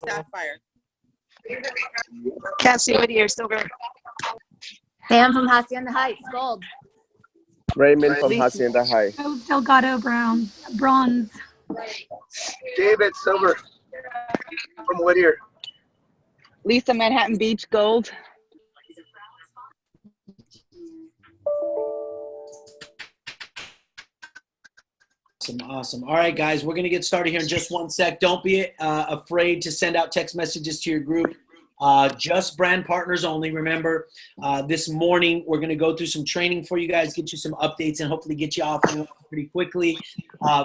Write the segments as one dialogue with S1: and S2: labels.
S1: Sapphire.
S2: Cassi, Whittier, silver.
S3: Sam from Hacienda Heights, gold.
S4: Raymond from Hacienda High.
S5: Delgado, bronze.
S6: David, silver. From Whittier.
S1: Lisa, Manhattan Beach, gold.
S7: Awesome. All right, guys, we're going to get started here in just one sec. Don't be afraid to send out text messages to your group. Just brand partners only. Remember, this morning we're going to go through some training for you guys, get you some updates, and hopefully get you off pretty quickly.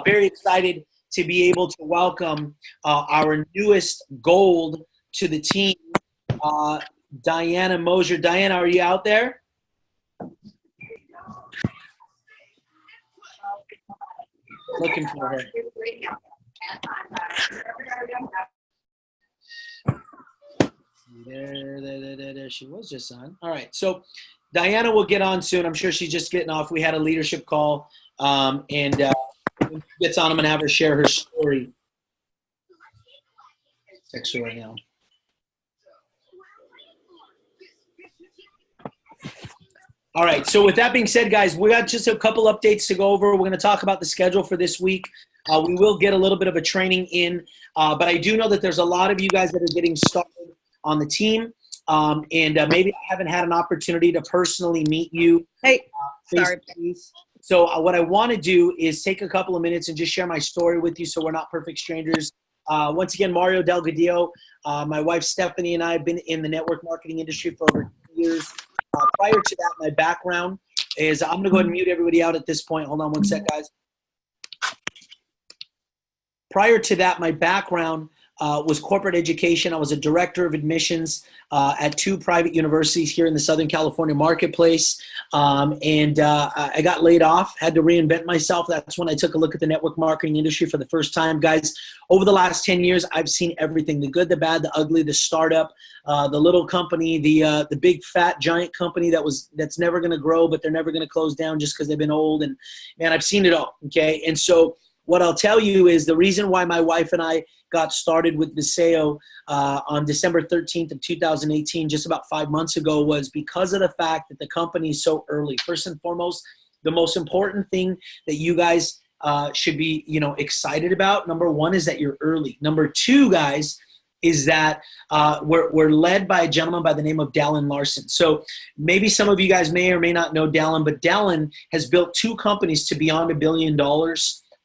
S7: Very excited to be able to welcome our newest gold to the team, Diana Moshier. Diana, are you out there? Looking for her. There she was just on. All right, so Diana will get on soon. I'm sure she's just getting off. We had a leadership call, and when she gets on, I'm going to have her share her story. Text her right now. All right, so with that being said, guys, we got just a couple updates to go over. We're going to talk about the schedule for this week. We will get a little bit of a training in, but I do know that there's a lot of you guys that are getting started on the team, and maybe I haven't had an opportunity to personally meet you.
S1: Hey, sorry.
S7: So what I want to do is take a couple of minutes and just share my story with you so we're not perfect strangers. Once again, Mario Delgado, my wife Stephanie and I have been in the network marketing industry for over 2 years. Prior to that, my background is, I'm going to go ahead and mute everybody out at this point. Hold on one sec, guys. Prior to that, my background was corporate education. I was a director of admissions at 2 private universities here in the Southern California marketplace. I got laid off, had to reinvent myself. That's when I took a look at the network marketing industry for the first time. Guys, over the last 10 years, I've seen everything, the good, the bad, the ugly, the startup, the little company, the big, fat, giant company that's never going to grow, but they're never going to close down just because they've been old. And, man, I've seen it all, okay? And so what I'll tell you is the reason why my wife and I got started with Viseo on December 13th of 2018, just about 5 months ago, was because of the fact that the company is so early. First and foremost, the most important thing that you guys should be, excited about, number one, is that you're early. Number two, guys, is that we're led by a gentleman by the name of Dallin Larson. So maybe some of you guys may or may not know Dallin, but Dallin has built 2 companies to beyond $1 billion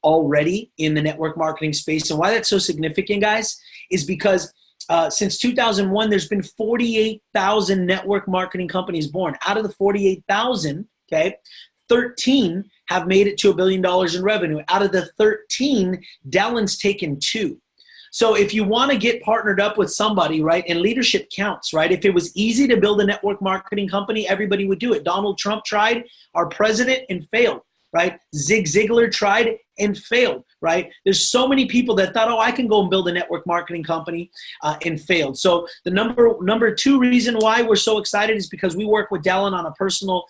S7: already in the network marketing space. And why that's so significant, guys, is because since 2001, there's been 48,000 network marketing companies born. Out of the 48,000, okay, 13 have made it to $1 billion in revenue. Out of the 13, Dallin's taken 2. So if you want to get partnered up with somebody, right, and leadership counts, right? If it was easy to build a network marketing company, everybody would do it. Donald Trump tried, our president, and failed. Right? Zig Ziglar tried and failed, right? There's so many people that thought, oh, I can go and build a network marketing company and failed. So the number 2 reason why we're so excited is because we work with Dallin on a personal,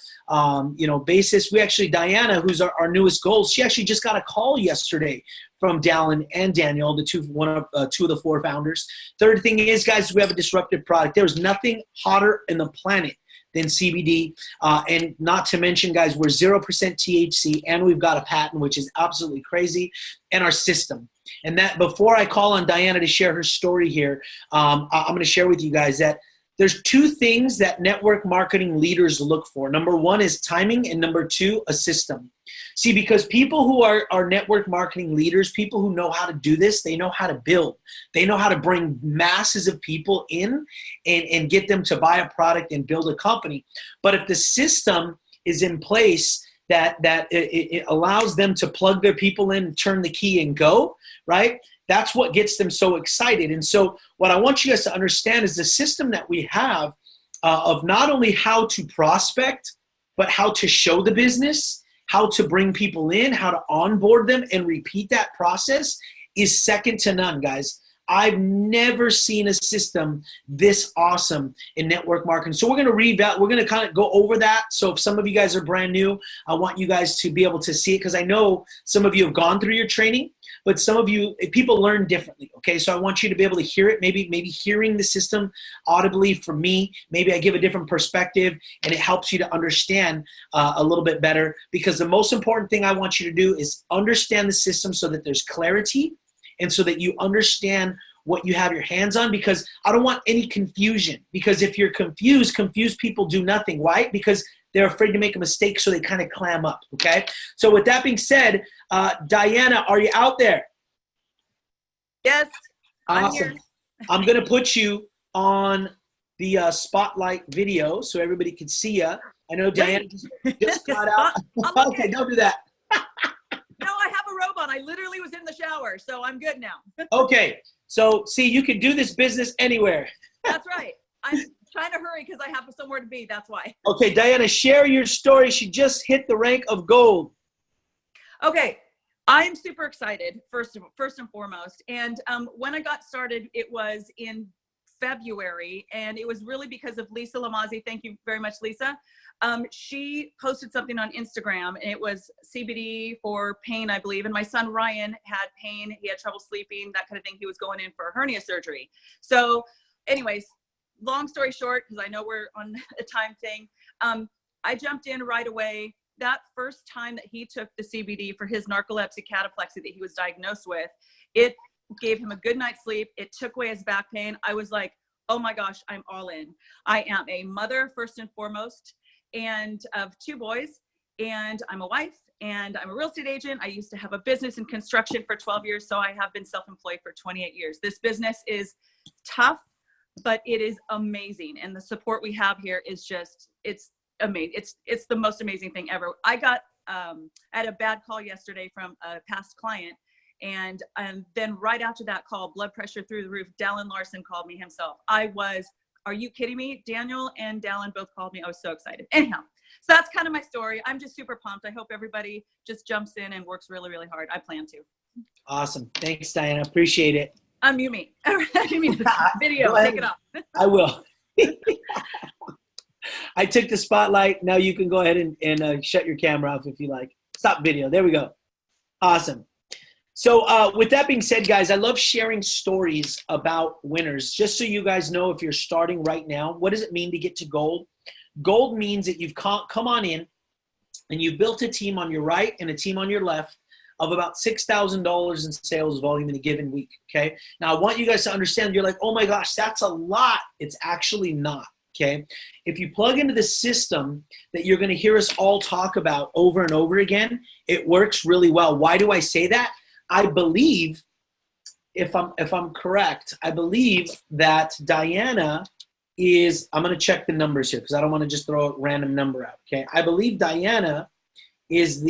S7: basis. We actually, Diana, who's our newest gold, she actually just got a call yesterday from Dallin and Daniel, the 2 of the 4 founders. Third thing is, guys, we have a disruptive product. There's nothing hotter in the planet than CBD, and not to mention, guys, we're 0% THC, and we've got a patent, which is absolutely crazy, and our system. And that, before I call on Diana to share her story here, I'm going to share with you guys that there's 2 things that network marketing leaders look for. Number 1 is timing, and number 2, a system. See, because people who are network marketing leaders, people who know how to do this, they know how to build. They know how to bring masses of people in and get them to buy a product and build a company. But if the system is in place that it allows them to plug their people in, turn the key and go, right? That's what gets them so excited. And so what I want you guys to understand is the system that we have of not only how to prospect, but how to show the business, how to bring people in, how to onboard them and repeat that process is second to none, guys. I've never seen a system this awesome in network marketing. So we're going to kind of go over that. So if some of you guys are brand new, I want you guys to be able to see it, because I know some of you have gone through your training, but some of you, people learn differently, okay? So I want you to be able to hear it, maybe hearing the system audibly from me. Maybe I give a different perspective, and it helps you to understand a little bit better, because the most important thing I want you to do is understand the system so that there's clarity and so that you understand what you have your hands on, because I don't want any confusion. Because if you're confused people do nothing. Why? Because they're afraid to make a mistake, so they kind of clam up, okay? So with that being said, Diana, are you out there?
S2: Yes, I'm
S7: Awesome.
S2: here.
S7: I'm going to put you on the spotlight video so everybody can see you. I know Diana just got out. Okay, don't do that.
S2: No, I have a robe on. I literally was in the shower, so I'm good now.
S7: Okay, so see, you can do this business anywhere.
S2: That's right. I'm trying to hurry because I have somewhere to be. That's why.
S7: Okay, Diana, share your story. She just hit the rank of gold.
S2: Okay, I'm super excited, first and foremost. And when I got started, it was in February, and it was really because of Lisa Lamazzi. Thank you very much, Lisa. She posted something on Instagram, and it was CBD for pain, I believe. And my son Ryan had pain. He had trouble sleeping, that kind of thing. He was going in for hernia surgery. So anyways, long story short, because I know we're on a time thing, I jumped in right away. That first time that he took the CBD for his narcolepsy cataplexy that he was diagnosed with, it gave him a good night's sleep. It took away his back pain. I was like, oh my gosh, I'm all in. I am a mother, first and foremost, and of 2 boys, and I'm a wife, and I'm a real estate agent. I used to have a business in construction for 12 years, so I have been self-employed for 28 years. This business is tough, but it is amazing, and the support we have here is just, it's amazing. It's the most amazing thing ever. I got had a bad call yesterday from a past client, and then right after that call, blood pressure through the roof, Dallin Larson called me himself. Are you kidding me? Daniel and Dallin both called me. I was so excited. Anyhow, so that's kind of my story. I'm just super pumped. I hope everybody just jumps in and works really, really hard. I plan to.
S7: Awesome. Thanks, Diana. Appreciate it.
S2: Unmute me. Video, take it off.
S7: I will. I took the spotlight. Now you can go ahead and shut your camera off if you like. Stop video. There we go. Awesome. So with that being said, guys, I love sharing stories about winners. Just so you guys know, if you're starting right now, what does it mean to get to gold? Gold means that you've come on in and you've built a team on your right and a team on your left of about $6,000 in sales volume in a given week, okay? Now, I want you guys to understand, you're like, oh my gosh, that's a lot. It's actually not, okay? If you plug into the system that you're gonna hear us all talk about over and over again, it works really well. Why do I say that? I believe, if I'm correct, I believe that Diana is, I'm gonna check the numbers here because I don't wanna just throw a random number out, okay? I believe Diana is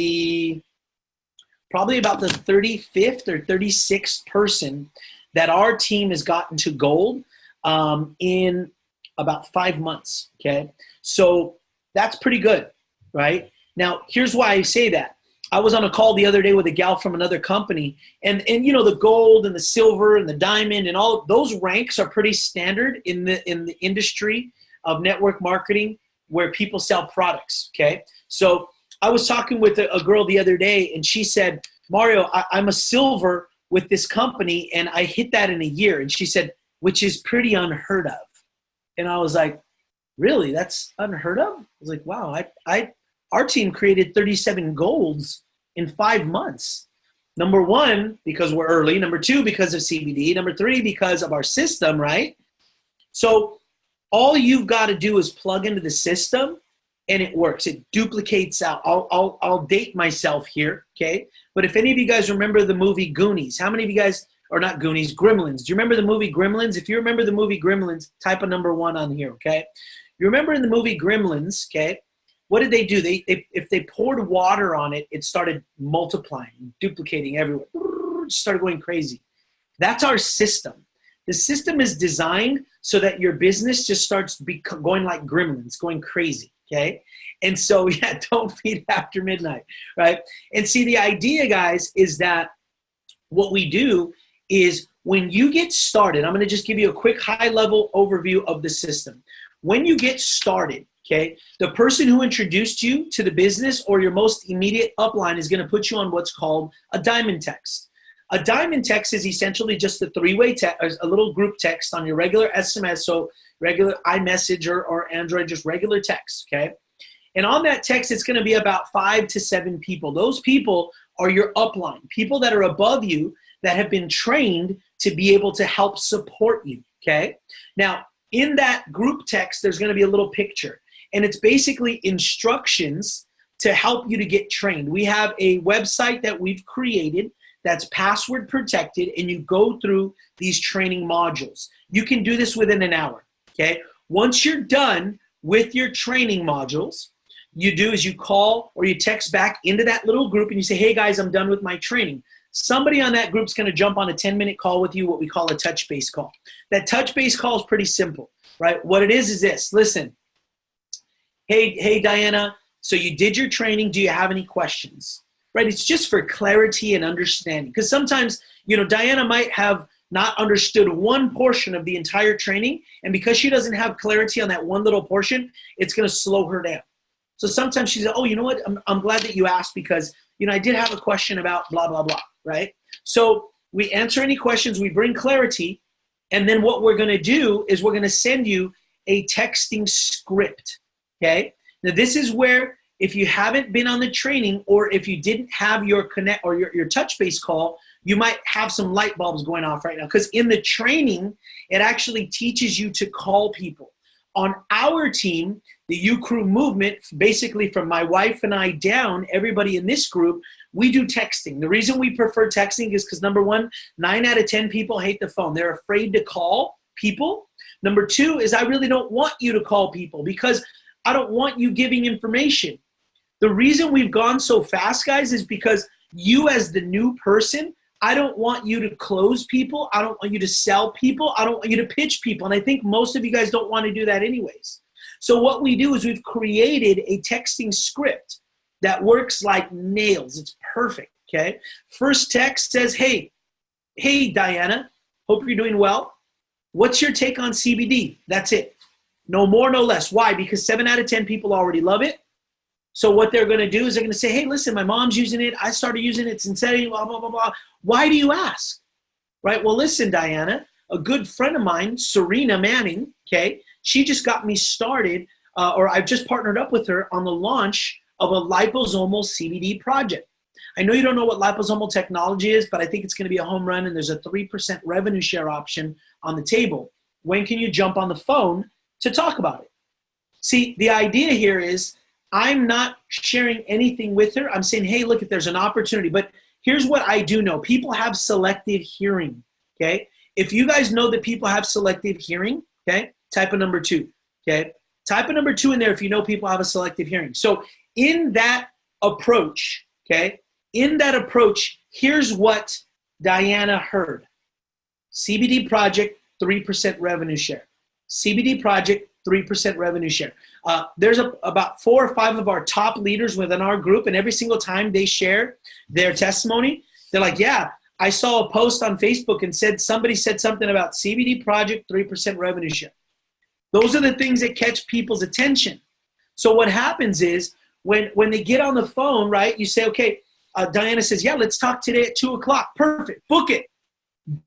S7: probably about the 35th or 36th person that our team has gotten to gold in about 5 months, okay? So that's pretty good, right? Now, here's why I say that. I was on a call the other day with a gal from another company, and you know, the gold and the silver and the diamond and all of those ranks are pretty standard in the industry of network marketing where people sell products, okay? So I was talking with a girl the other day, and she said, Mario, I'm a silver with this company, and I hit that in a year. And she said, which is pretty unheard of. And I was like, really? That's unheard of? I was like, wow, our team created 37 golds in 5 months. Number one, because we're early. Number two, because of CBD. Number three, because of our system, right? So all you've got to do is plug into the system, and it works. It duplicates out. I'll date myself here, okay? But if any of you guys remember the movie Goonies, how many of you guys, or not Goonies, Gremlins. Do you remember the movie Gremlins? If you remember the movie Gremlins, type a number 1 on here, okay? You remember in the movie Gremlins, okay? What did they do? If they poured water on it, it started multiplying, duplicating everywhere. It started going crazy. That's our system. The system is designed so that your business just starts going like gremlins, going crazy, okay? And so, yeah, don't feed after midnight, right? And see, the idea, guys, is that what we do is when you get started, I'm going to just give you a quick high-level overview of the system. When you get started, okay, the person who introduced you to the business or your most immediate upline is going to put you on what's called a diamond text. A diamond text is essentially just a three-way text, a little group text on your regular SMS, so regular iMessage or Android, just regular text, okay? And on that text, it's going to be about 5 to 7 people. Those people are your upline, people that are above you that have been trained to be able to help support you, okay? Now, in that group text, there's going to be a little picture, and it's basically instructions to help you to get trained. We have a website that we've created that's password protected, and you go through these training modules. You can do this within an hour, okay? Once you're done with your training modules, you do is you call or you text back into that little group and you say, hey guys, I'm done with my training. Somebody on that group's gonna jump on a 10-minute call with you, what we call a touch base call. That touch base call is pretty simple, right? What it is this, listen, hey Diana, so you did your training, do you have any questions? Right, it's just for clarity and understanding. Because sometimes, Diana might have not understood one portion of the entire training, and because she doesn't have clarity on that one little portion, it's going to slow her down. So sometimes she says, oh, you know what, I'm glad that you asked because, I did have a question about blah, blah, blah, right? So we answer any questions, we bring clarity, and then what we're going to do is we're going to send you a texting script, okay? Now this is where if you haven't been on the training or if you didn't have your connect or your touch base call, you might have some light bulbs going off right now. Because in the training, it actually teaches you to call people. On our team, the UCrew movement, basically from my wife and I down, everybody in this group, we do texting. The reason we prefer texting is because number one, 9 out of 10 people hate the phone. They're afraid to call people. Number two is I really don't want you to call people because I don't want you giving information. The reason we've gone so fast, guys, is because you as the new person, I don't want you to close people. I don't want you to sell people. I don't want you to pitch people. And I think most of you guys don't want to do that anyways. So what we do is we've created a texting script that works like nails. It's perfect, okay? First text says, hey Diana, hope you're doing well. What's your take on CBD? That's it. No more, no less. Why? Because 7 out of 10 people already love it. So what they're going to do is they're going to say, hey, listen, my mom's using it. I started using it since blah, blah, blah, blah. Why do you ask? Right? Well, listen, Diana, a good friend of mine, Serena Manning, okay, she just got me started, or I've just partnered up with her on the launch of a liposomal CBD project. I know you don't know what liposomal technology is, but I think it's going to be a home run, and there's a 3% revenue share option on the table. When can you jump on the phone to talk about it? See, the idea here is I'm not sharing anything with her. I'm saying, hey, look, if there's an opportunity. But here's what I do know. People have selective hearing, okay? If you guys know that people have selective hearing, okay, type a number 2, okay? Type a number 2 in there if you know people have a selective hearing. So in that approach, okay, here's what Diana heard. CBD project, 3% revenue share. CBD project, 3% revenue share. There's about 4 or 5 of our top leaders within our group, and every single time they share their testimony, they're like, yeah, I saw a post on Facebook and somebody said something about CBD project, 3% revenue share. Those are the things that catch people's attention. So what happens is when they get on the phone, right, you say, okay, Diana says, yeah, let's talk today at 2 o'clock. Perfect. Book it.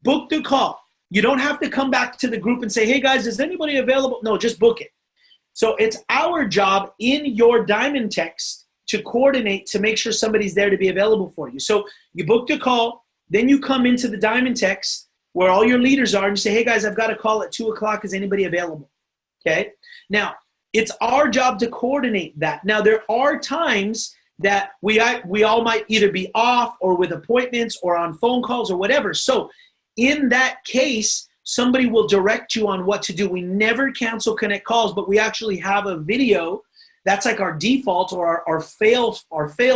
S7: Book the call. You don't have to come back to the group and say, hey, guys, is anybody available? No, just book it. So it's our job in your diamond text to coordinate to make sure somebody's there to be available for you. So you book the call, then you come into the diamond text where all your leaders are and you say, hey, guys, I've got a call at 2 o'clock. Is anybody available? Okay. Now, it's our job to coordinate that. Now, there are times that we all might either be off or with appointments or on phone calls or whatever. So in that case, somebody will direct you on what to do. We never cancel connect calls, but we actually have a video that's like our default or our fail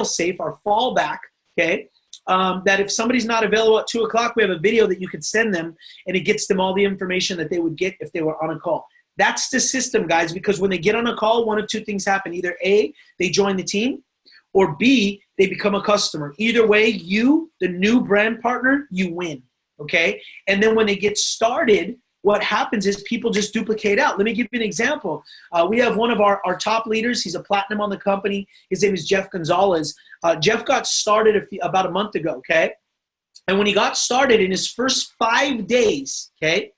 S7: safe, our fallback, okay? That if somebody's not available at 2 o'clock, we have a video that you could send them and it gets them all the information that they would get if they were on a call. That's the system, guys, because when they get on a call, one of 2 things happen. Either A, they join the team, or B, they become a customer. Either way, you, the new brand partner, you win. Okay, and then when they get started, what happens is people just duplicate out. Let me give you an example. We have one of our top leaders. He's a platinum on the company. His name is Jeff Gonzalez. Jeff got started about a month ago, okay? And when he got started in his first 5 days, okay,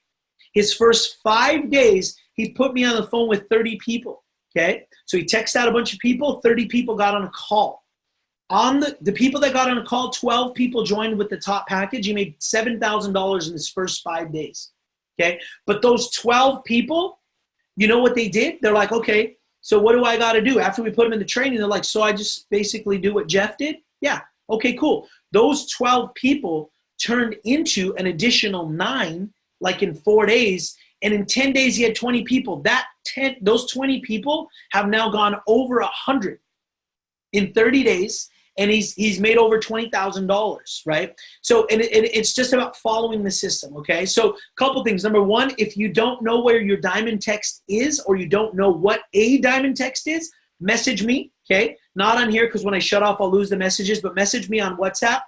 S7: his first 5 days, he put me on the phone with 30 people, okay? So he texted out a bunch of people, 30 people got on a call. On the people that got on a call, 12 people joined with the top package. He made $7,000 in his first 5 days, okay? But those 12 people, you know what they did? They're like, okay, so what do I got to do? After we put them in the training, they're like, so I just basically do what Jeff did? Yeah, okay, cool. Those 12 people turned into an additional 9, like in 4 days. And in 10 days, he had 20 people. Those 20 people have now gone over 100 in 30 days. And he's made over $20,000, right? So, and it's just about following the system, okay? So a couple things. Number one, if you don't know where your diamond text is or you don't know what a diamond text is, message me, okay? Not on here because when I shut off, I'll lose the messages, but message me on WhatsApp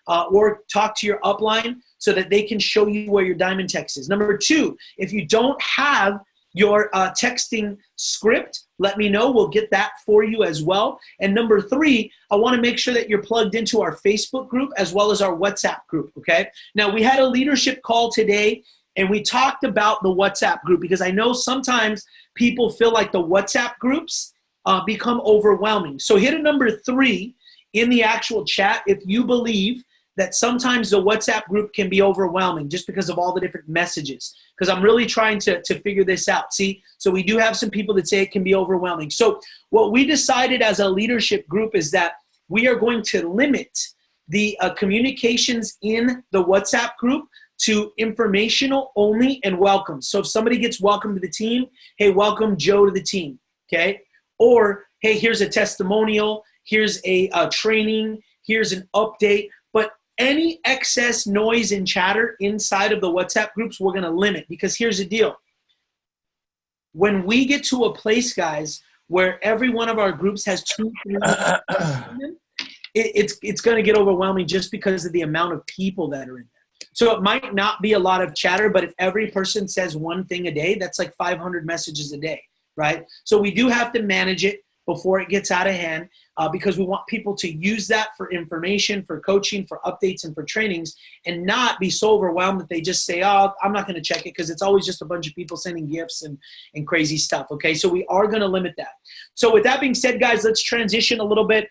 S7: or talk to your upline so that they can show you where your diamond text is. Number two, if you don't have your texting script, let me know. We'll get that for you as well. And number three, I want to make sure that you're plugged into our Facebook group as well as our WhatsApp group, okay? Now, we had a leadership call today, and we talked about the WhatsApp group because I know sometimes people feel like the WhatsApp groups become overwhelming. So hit a number 3 in the actual chat if you believe that sometimes the WhatsApp group can be overwhelming just because of all the different messages. Because I'm really trying to figure this out. See, so we do have some people that say it can be overwhelming. So what we decided as a leadership group is that we are going to limit the communications in the WhatsApp group to informational only and welcome. So if somebody gets welcome to the team, hey, welcome Joe to the team, okay? Or, hey, here's a testimonial, here's a training, here's an update. But any excess noise and chatter inside of the WhatsApp groups, we're going to limit because here's the deal. When we get to a place, guys, where every one of our groups has 2, 3, it's going to get overwhelming just because of the amount of people that are in there. So it might not be a lot of chatter, but if every person says one thing a day, that's like 500 messages a day, right? So we do have to manage it before it gets out of hand because we want people to use that for information, for coaching, for updates, and for trainings, and not be so overwhelmed that they just say, oh, I'm not going to check it because it's always just a bunch of people sending gifts and crazy stuff, okay? So we are going to limit that. So with that being said, guys, let's transition a little bit.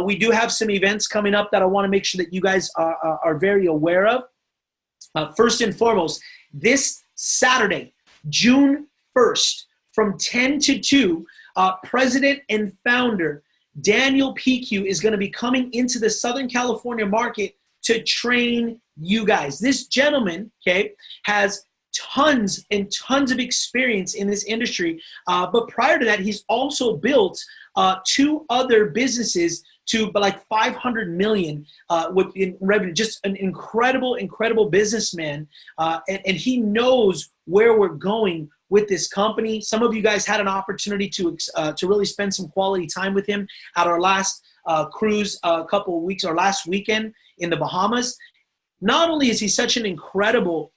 S7: We do have some events coming up that I want to make sure that you guys are very aware of. First and foremost, this Saturday, June 1st, from 10 to 2, President and founder Daniel PQ is going to be coming into the Southern California market to train you guys. This gentleman, okay, has tons and tons of experience in this industry. But prior to that, he's also built 2 other businesses to like 500 million in revenue. Just an incredible, incredible businessman. And he knows where we're going with this company. Some of you guys had an opportunity to really spend some quality time with him at our last cruise a couple of weeks, or last weekend in the Bahamas. Not only is he such an incredible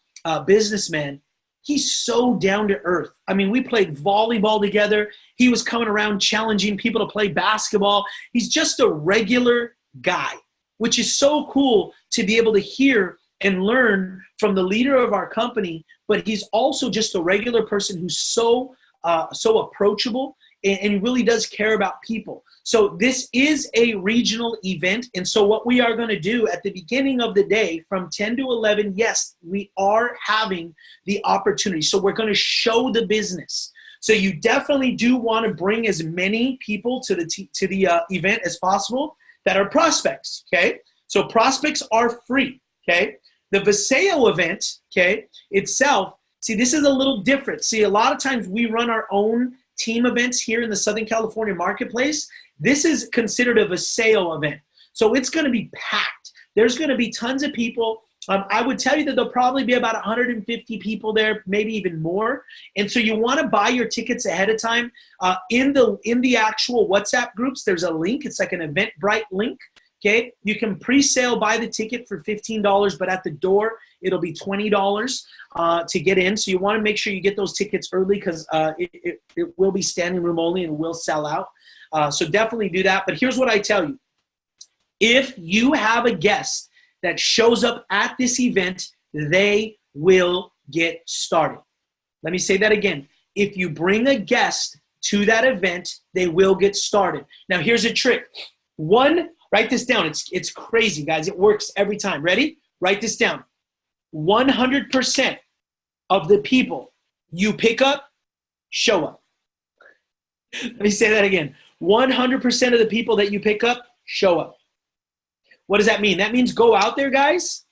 S7: businessman, he's so down to earth. I mean, we played volleyball together. He was coming around challenging people to play basketball. He's just a regular guy, which is so cool to be able to hear and learn from the leader of our company. But he's also just a regular person who's so approachable and he really does care about people. So this is a regional event. And so what we are going to do at the beginning of the day from 10 to 11, yes, we are having the opportunity. So we're going to show the business. So you definitely do want to bring as many people to the event as possible that are prospects, okay? So prospects are free, okay? The Viseo event, okay, itself, see, this is a little different. See, a lot of times we run our own team events here in the Southern California marketplace. This is considered a Viseo event. So it's going to be packed. There's going to be tons of people. I would tell you that there'll probably be about 150 people there, maybe even more. And so you want to buy your tickets ahead of time. In the actual WhatsApp groups, there's a link. It's like an Eventbrite link. Okay, you can pre-sale buy the ticket for $15, but at the door, it'll be $20 to get in. So you want to make sure you get those tickets early because it will be standing room only and will sell out. So definitely do that. But here's what I tell you. If you have a guest that shows up at this event, they will get started. Let me say that again. If you bring a guest to that event, they will get started. Now, here's a trick. Write this down. It's crazy, guys. It works every time. Ready? Write this down. 100% of the people you pick up show up. Let me say that again. 100% of the people that you pick up show up. What does that mean? That means go out there, guys,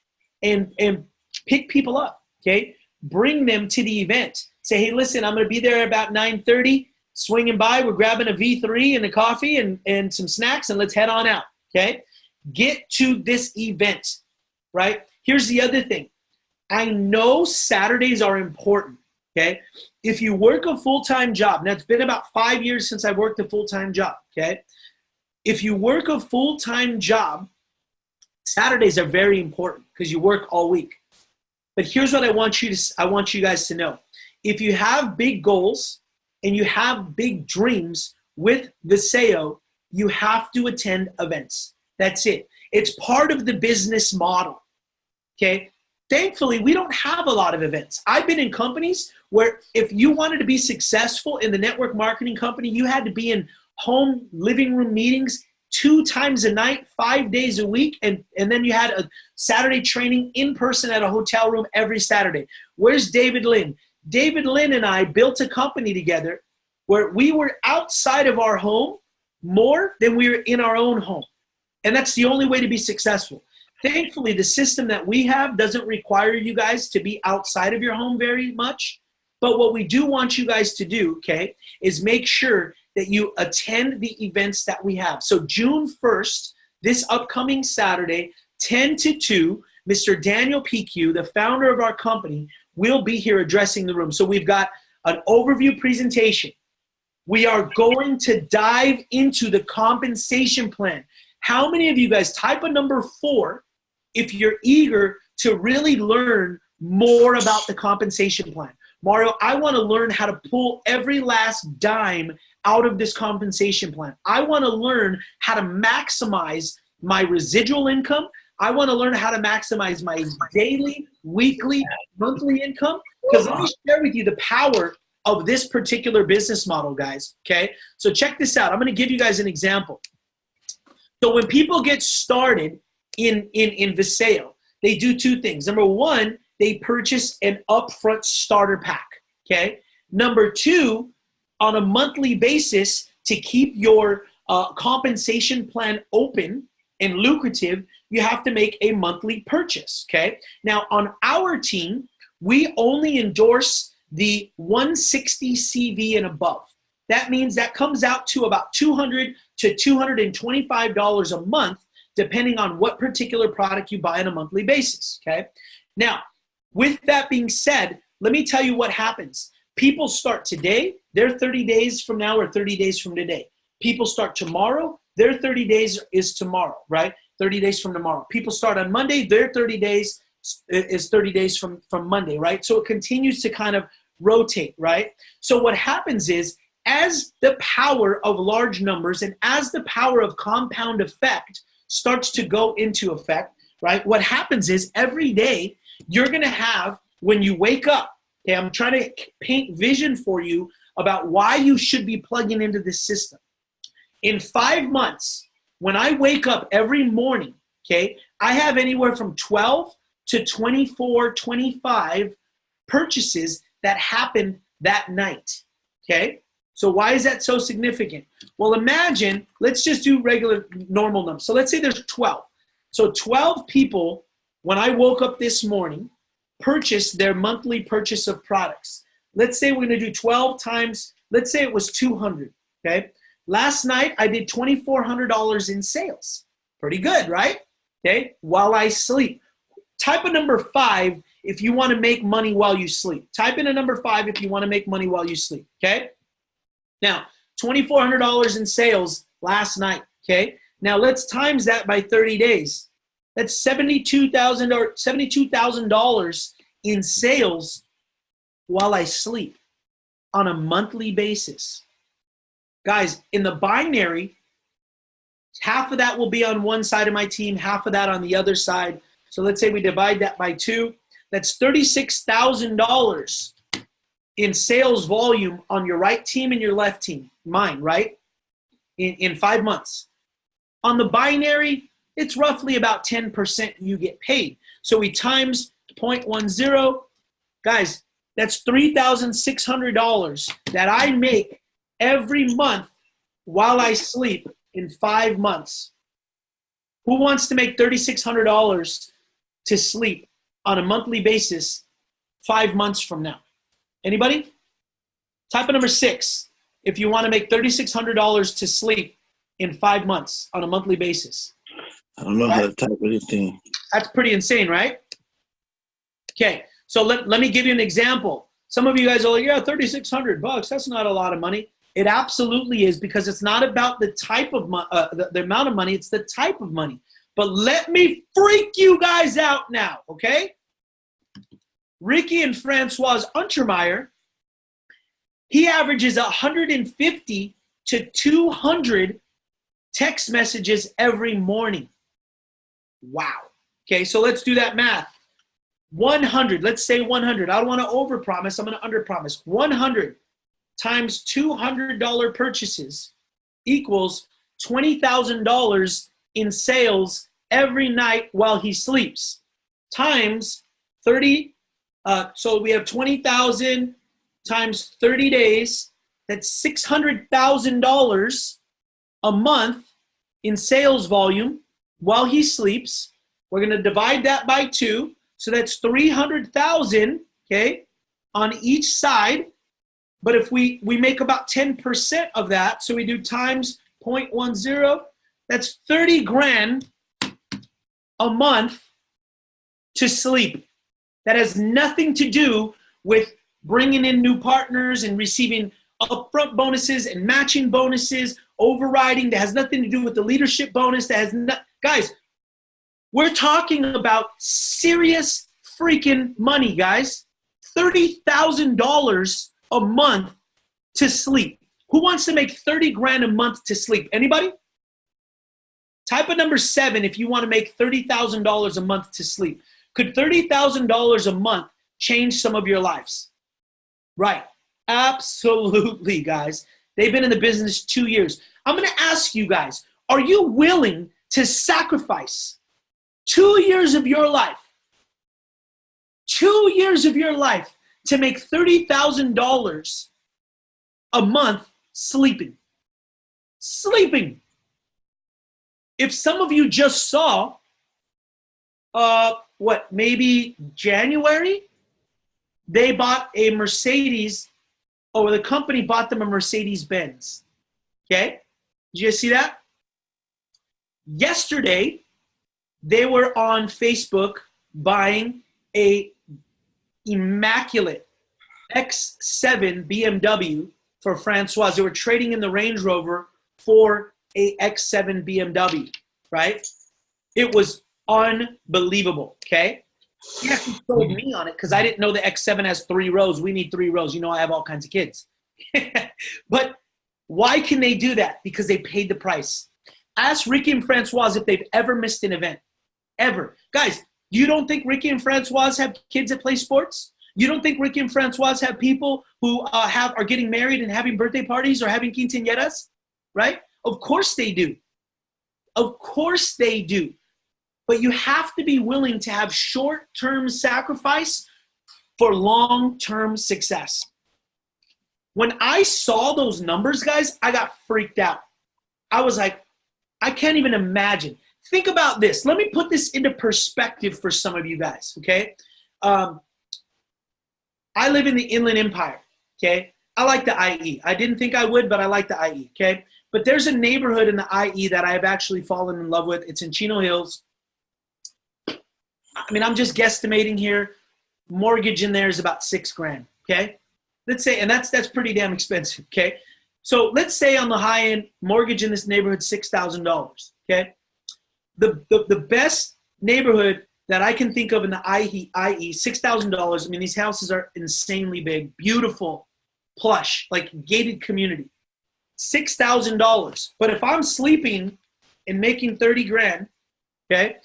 S7: and pick people up, okay? Bring them to the event. Say, hey, listen, I'm going to be there about 9:30, swinging by. We're grabbing a V3 and a coffee and some snacks, and let's head on out, okay? Get to this event, right? Here's the other thing. I know Saturdays are important, okay? If you work a full-time job, now it's been about 5 years since I worked a full-time job, okay? If you work a full-time job, Saturdays are very important because you work all week. But here's what I want you guys to know. If you have big goals and you have big dreams with Viseo, you have to attend events. That's it. It's part of the business model, okay? Thankfully, we don't have a lot of events. I've been in companies where if you wanted to be successful in the network marketing company, you had to be in home living room meetings 2 times a night, 5 days a week, and then you had a Saturday training in person at a hotel room every Saturday. Where's David Lynn? David Lynn and I built a company together where we were outside of our home more than we were in our own home. And that's the only way to be successful. Thankfully, the system that we have doesn't require you guys to be outside of your home very much. But what we do want you guys to do, okay, is make sure that you attend the events that we have. So June 1st, this upcoming Saturday, 10 to 2, Mr. Daniel PQ, the founder of our company, will be here addressing the room. So we've got an overview presentation. We are going to dive into the compensation plan. How many of you guys, type a number 4 if you're eager to really learn more about the compensation plan. Mario, I want to learn how to pull every last dime out of this compensation plan. I want to learn how to maximize my residual income. I want to learn how to maximize my daily, weekly, monthly income. Because let me share with you the power of this particular business model, guys, okay? So check this out. I'm going to give you guys an example. So when people get started in Viseo, they do 2 things. Number 1, they purchase an upfront starter pack, okay? Number 2, on a monthly basis, to keep your compensation plan open and lucrative, you have to make a monthly purchase, okay? Now, on our team, we only endorse the 160 CV and above. That means that comes out to about $200 to $225 a month, depending on what particular product you buy on a monthly basis, okay? Now, with that being said, let me tell you what happens. People start today, their 30 days from now or 30 days from today. People start tomorrow, their 30 days is tomorrow, right? 30 days from tomorrow. People start on Monday, their 30 days is 30 days from Monday, right? So it continues to kind of rotate, right? So what happens is, as the power of large numbers and as the power of compound effect starts to go into effect, right? What happens is every day you're going to have, when you wake up, okay, I'm trying to paint vision for you about why you should be plugging into this system. In 5 months, when I wake up every morning, okay, I have anywhere from 12 to 24, 25 purchases that happen that night, okay? So why is that so significant? Well, imagine, let's just do regular, normal numbers. So let's say there's 12. So 12 people, when I woke up this morning, purchased their monthly purchase of products. Let's say we're going to do 12 times, let's say it was 200, okay? Last night, I did $2,400 in sales. Pretty good, right? Okay, while I sleep. Type a number 5 if you want to make money while you sleep. Type in a number 5 if you want to make money while you sleep, okay? Now, $2,400 in sales last night, okay? Now, let's times that by 30 days. That's $72,000 in sales while I sleep on a monthly basis. Guys, in the binary, half of that will be on one side of my team, half of that on the other side. So let's say we divide that by 2. That's $36,000 in sales volume on your right team and your left team. Mine, right? In 5 months. On the binary, it's roughly about 10% you get paid. So we times 0.10. Guys, that's $3,600 that I make every month while I sleep in 5 months. Who wants to make $3,600 to sleep on a monthly basis 5 months from now? Anybody? Type of number 6 if you want to make $3,600 to sleep in 5 months on a monthly basis.
S8: I don't know how to type anything.
S7: That's pretty insane, right? Okay, so let me give you an example. Some of you guys are like, yeah, $3,600, that's not a lot of money. It absolutely is, because it's not about the type of the amount of money, it's the type of money. But let me freak you guys out now, okay? Ricky and Francois Untermeyer, he averages 150 to 200 text messages every morning. Wow. Okay, so let's do that math. 100, let's say 100. I don't want to overpromise, I'm going to underpromise. 100 times $200 purchases equals $20,000 in sales every night while he sleeps, times 30. So we have 20,000 times 30 days. That's $600,000 a month in sales volume while he sleeps. We're going to divide that by 2. So that's 300,000, okay, on each side. But if we make about 10% of that, so we do times 0.10, that's 30 grand a month to sleep. That has nothing to do with bringing in new partners and receiving upfront bonuses and matching bonuses, overriding. That has nothing to do with the leadership bonus. That has guys, we're talking about serious freaking money, guys. $30,000 a month to sleep. Who wants to make 30 grand a month to sleep? Anybody? Type of number 7 if you want to make $30,000 a month to sleep. Could $30,000 a month change some of your lives? Right. Absolutely, guys. They've been in the business 2 years. I'm going to ask you guys, are you willing to sacrifice 2 years of your life, 2 years of your life to make $30,000 a month sleeping? Sleeping. If some of you just saw, maybe January, they bought a Mercedes, or the company bought them a Mercedes-Benz. Okay? Did you guys see that? Yesterday, they were on Facebook buying a immaculate X7 BMW for Francois. They were trading in the Range Rover for a X7 BMW, right? It was unbelievable, okay? He actually sold me on it because I didn't know the X7 has 3 rows. We need 3 rows. You know I have all kinds of kids. But why can they do that? Because they paid the price. Ask Ricky and Francois if they've ever missed an event. Ever. Guys, you don't think Ricky and Francois have kids that play sports? You don't think Ricky and Francois have people who are getting married and having birthday parties or having quinceañeras? Right? Of course they do. Of course they do. But you have to be willing to have short-term sacrifice for long-term success. When I saw those numbers, guys, I got freaked out. I was like, I can't even imagine. Think about this. Let me put this into perspective for some of you guys, okay? I live in the Inland Empire, okay? I like the IE. I didn't think I would, but I like the IE, okay? But there's a neighborhood in the IE that I have actually fallen in love with. It's in Chino Hills. I mean, I'm just guesstimating here. Mortgage in there is about $6 grand, okay? Let's say, and that's pretty damn expensive, okay? So let's say on the high end, mortgage in this neighborhood, $6,000, okay? The best neighborhood that I can think of in the IE, $6,000. I mean, these houses are insanely big, beautiful, plush, like gated community. $6,000. But if I'm sleeping and making 30 grand, okay,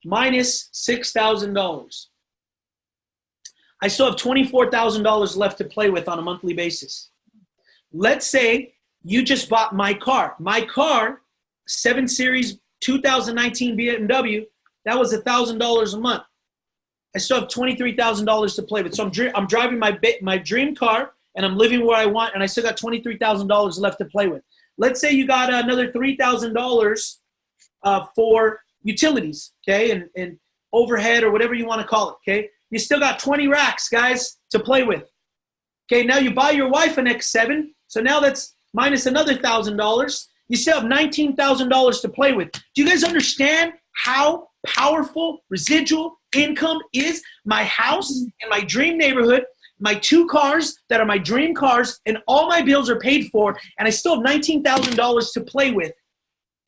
S7: minus $6,000. I still have $24,000 left to play with on a monthly basis. Let's say you just bought my car. My car, 7 Series 2019 BMW, that was $1,000 a month. I still have $23,000 to play with. So I'm driving my dream car, and I'm living where I want, and I still got $23,000 left to play with. Let's say you got another $3,000 for utilities, okay, and overhead or whatever you want to call it, okay? You still got 20 racks, guys, to play with. Okay, now you buy your wife an X7, so now that's minus another $1,000. You still have $19,000 to play with. Do you guys understand how powerful residual income is? My house in my dream neighborhood, my 2 cars that are my dream cars, and all my bills are paid for, and I still have $19,000 to play with,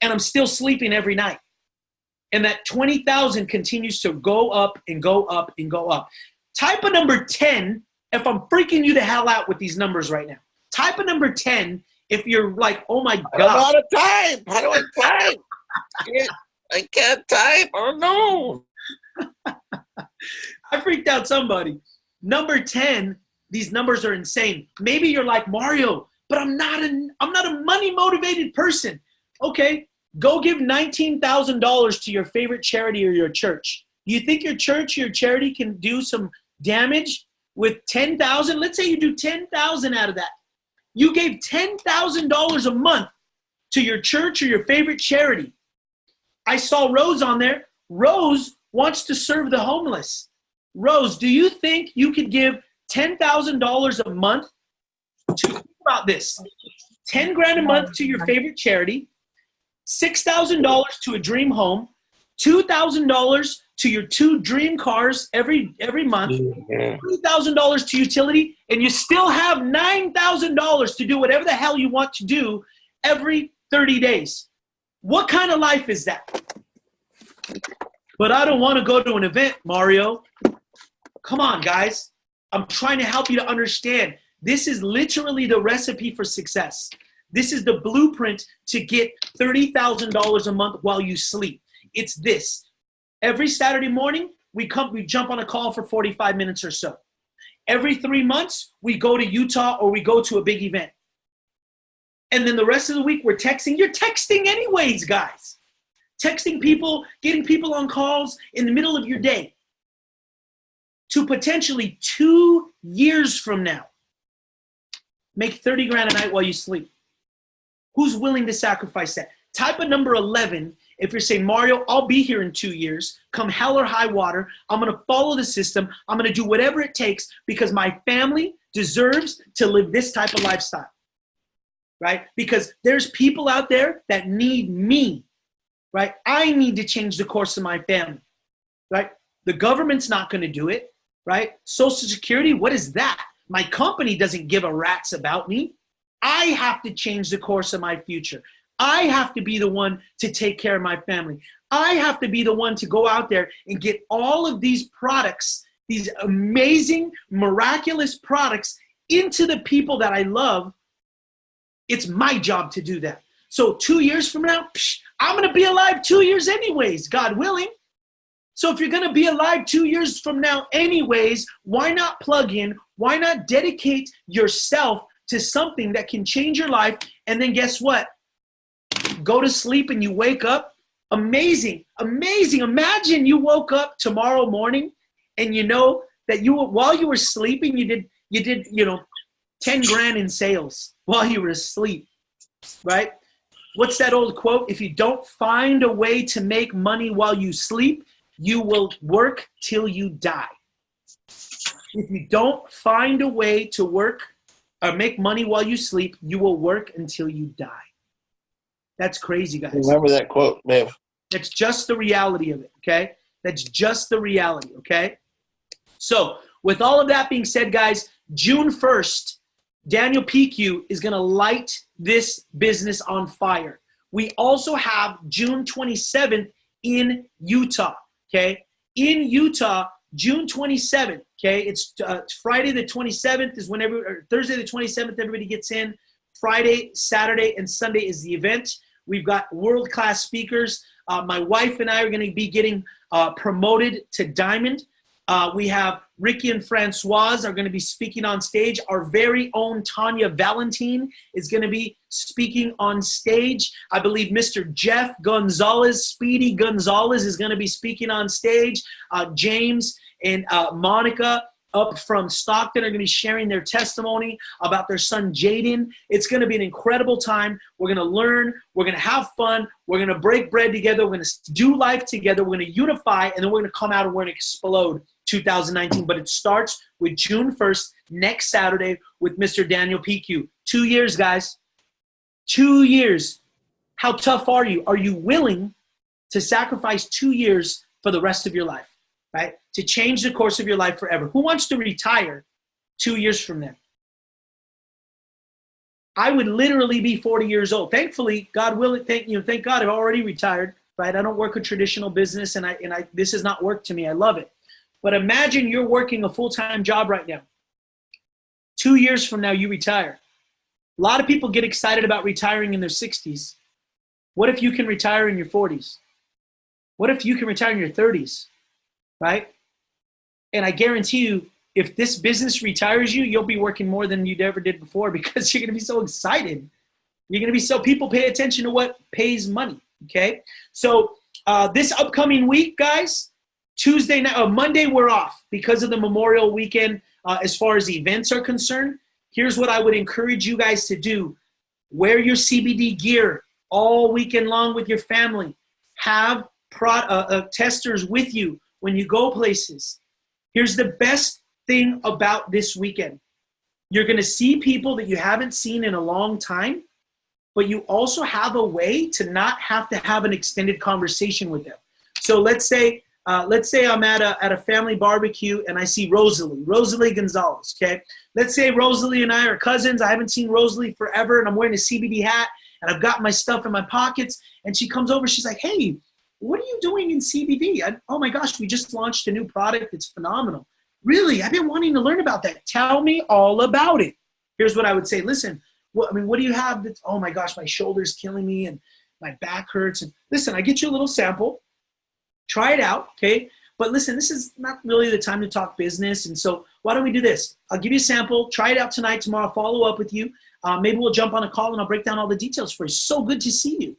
S7: and I'm still sleeping every night. And that 20,000 continues to go up and go up and go up. Type a number 10 if I'm freaking you the hell out with these numbers right now. Type a number 10 if you're like, oh my God.
S8: I don't know how to type. How do I type? I can't type. Oh no.
S7: I freaked out somebody. Number 10, these numbers are insane. Maybe you're like, Mario, but I'm not a money motivated person. Okay. Go give $19,000 to your favorite charity or your church. You think your church, your charity can do some damage with $10,000? Let's say you do $10,000 out of that. You gave $10,000 a month to your church or your favorite charity. I saw Rose on there. Rose wants to serve the homeless. Rose, do you think you could give $10,000 a month to, think about this, 10 grand a month to your favorite charity, $6,000 to a dream home, $2,000 to your 2 dream cars every month, $3,000 to utility, and you still have $9,000 to do whatever the hell you want to do every 30 days. What kind of life is that? But I don't want to go to an event, Mario. Come on, guys. I'm trying to help you to understand. This is literally the recipe for success. This is the blueprint to get $30,000 a month while you sleep. It's this. Every Saturday morning, we jump on a call for 45 minutes or so. Every 3 months, we go to Utah or we go to a big event. And then the rest of the week, we're texting. You're texting anyways, guys. Texting people, getting people on calls in the middle of your day. To potentially 2 years from now, make 30 grand a night while you sleep. Who's willing to sacrifice that? Type a number 11 if you're saying, Mario, I'll be here in 2 years. Come hell or high water. I'm going to follow the system. I'm going to do whatever it takes because my family deserves to live this type of lifestyle, right? Because there's people out there that need me, right? I need to change the course of my family, right? The government's not going to do it, right? Social Security, what is that? My company doesn't give a rat's about me. I have to change the course of my future. I have to be the one to take care of my family. I have to be the one to go out there and get all of these products, these amazing, miraculous products into the people that I love. It's my job to do that. So 2 years from now, I'm going to be alive 2 years anyways, God willing. So if you're going to be alive 2 years from now anyways, why not plug in? Why not dedicate yourself to something that can change your life? And then guess what? Go to sleep and you wake up. Amazing, amazing. Imagine you woke up tomorrow morning and you know that while you were sleeping, you did 10 grand in sales while you were asleep, right? What's that old quote? If you don't find a way to make money while you sleep, you will work till you die. If you don't find a way to work or make money while you sleep, you will work until you die. That's crazy, guys.
S8: Remember that quote, man.
S7: That's just the reality of it, okay? That's just the reality, okay? So with all of that being said, guys, June 1st, Daniel PQ is going to light this business on fire. We also have June 27th in Utah, okay? In Utah, June 27th, okay? It's Friday the 27th is whenever, Thursday the 27th, everybody gets in. Friday, Saturday, and Sunday is the event. We've got world-class speakers. My wife and I are going to be getting promoted to diamond. We have Ricky and Francoise are going to be speaking on stage. Our very own Tanya Valentine is going to be speaking on stage. I believe Mr. Jeff Gonzalez, Speedy Gonzalez, is going to be speaking on stage. James and Monica up from Stockton are going to be sharing their testimony about their son Jaden. It's going to be an incredible time. We're going to learn. We're going to have fun. We're going to break bread together. We're going to do life together. We're going to unify, and then we're going to come out and we're going to explode 2019. But it starts with June 1st, next Saturday, with Mr. Daniel PQ. 2 years, guys. 2 years. How tough are you? Are you willing to sacrifice 2 years for the rest of your life? Right? To change the course of your life forever. Who wants to retire 2 years from then? I would literally be 40 years old. Thankfully, God willing, thank God I've already retired, right? I don't work a traditional business, and this has not worked to me. I love it. But imagine you're working a full-time job right now. 2 years from now, you retire. A lot of people get excited about retiring in their 60s. What if you can retire in your 40s? What if you can retire in your 30s? Right? And I guarantee you, if this business retires you, you'll be working more than you ever did before, because you're going to be so excited. You're going to be so, people pay attention to what pays money, okay? So this upcoming week, guys, Monday we're off because of the Memorial Weekend as far as events are concerned. Here's what I would encourage you guys to do. Wear your CBD gear all weekend long with your family. Have testers with you when you go places. Here's the best thing about this weekend. You're going to see people that you haven't seen in a long time, but you also have a way to not have to have an extended conversation with them. So let's say I'm at a family barbecue and I see Rosalie Gonzalez, okay? Let's say Rosalie and I are cousins. I haven't seen Rosalie forever, and I'm wearing a CBD hat, and I've got my stuff in my pockets, and she comes over, she's like, hey, what are you doing in CBD? Oh my gosh, we just launched a new product. It's phenomenal. Really? I've been wanting to learn about that. Tell me all about it. Here's what I would say. Listen, what do you have that's, oh my gosh, my shoulder's killing me and my back hurts. And listen, I get you a little sample. Try it out, okay? But listen, this is not really the time to talk business. And so why don't we do this? I'll give you a sample. Try it out tonight, tomorrow. I'll follow up with you. Maybe we'll jump on a call and I'll break down all the details for you. So good to see you.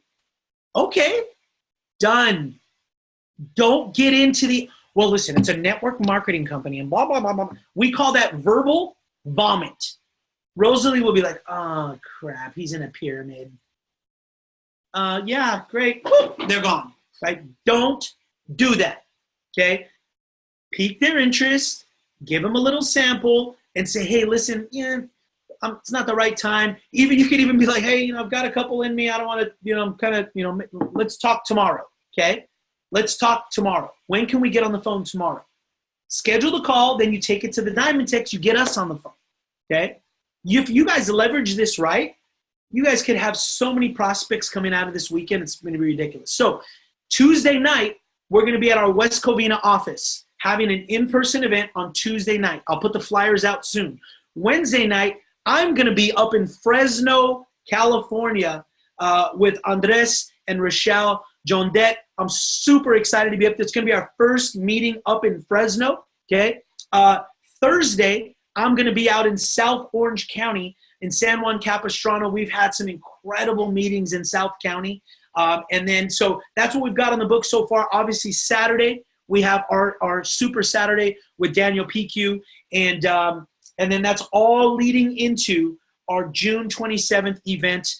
S7: Okay. Done. Don't get into the, well, listen, it's a network marketing company and blah, blah, blah, blah. We call that verbal vomit. Rosalie will be like, oh, crap, he's in a pyramid. Yeah, great. They're gone, right? Don't do that, okay? Pique their interest, give them a little sample, and say, hey, listen, it's not the right time. You could even be like, hey, I've got a couple in me. I don't want to, let's talk tomorrow, okay? Let's talk tomorrow. When can we get on the phone tomorrow? Schedule the call, then you take it to the Diamond Text, you get us on the phone, okay? If you guys leverage this right, you guys could have so many prospects coming out of this weekend. It's going to be ridiculous. So Tuesday night, we're going to be at our West Covina office having an in-person event on Tuesday night. I'll put the flyers out soon. Wednesday night, I'm going to be up in Fresno, California with Andres and Rochelle Jondet. I'm super excited to be up there. It's going to be our first meeting up in Fresno, okay? Thursday, I'm going to be out in South Orange County in San Juan Capistrano. We've had some incredible meetings in South County. And then, so that's what we've got on the book so far. Obviously, Saturday, we have our Super Saturday with Daniel PQ. And then that's all leading into our June 27th event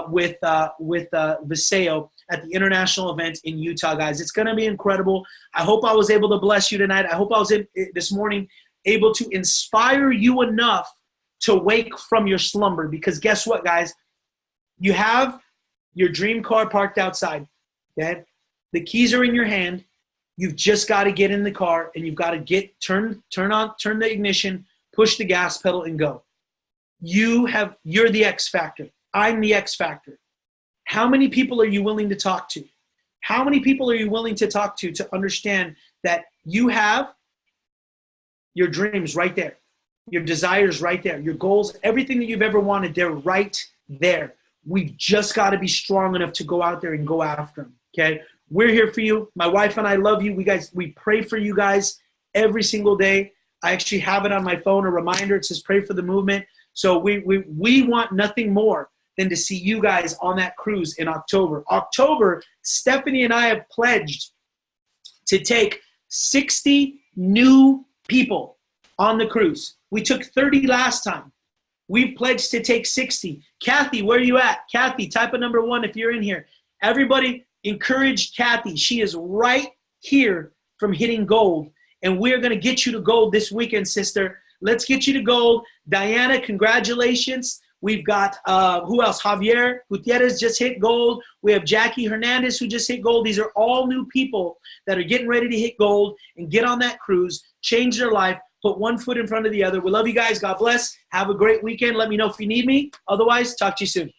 S7: with Viseo at the international event in Utah, guys. It's going to be incredible. I hope I was able to bless you tonight. I hope I was this morning able to inspire you enough to wake from your slumber, because guess what, guys? You have your dream car parked outside, okay? The keys are in your hand. You've just got to get in the car, and you've got to turn the ignition, push the gas pedal, and go. You're the X factor. I'm the X factor. How many people are you willing to talk to? How many people are you willing to talk to understand that you have your dreams right there, your desires right there, your goals, everything that you've ever wanted, they're right there. We've just got to be strong enough to go out there and go after them, okay? We're here for you. My wife and I love you. We pray for you guys every single day. I actually have it on my phone, a reminder. It says pray for the movement. So we want nothing more than to see you guys on that cruise in October. October, Stephanie and I have pledged to take 60 new people on the cruise. We took 30 last time. We've pledged to take 60. Kathy, where are you at? Kathy, type a number 1 if you're in here. Everybody encourage Kathy. She is right here from hitting gold. And we're going to get you to gold this weekend, sister. Let's get you to gold. Diana, congratulations. We've got, who else? Javier Gutierrez just hit gold. We have Jackie Hernandez who just hit gold. These are all new people that are getting ready to hit gold and get on that cruise, change their life, put one foot in front of the other. We love you guys. God bless. Have a great weekend. Let me know if you need me. Otherwise, talk to you soon.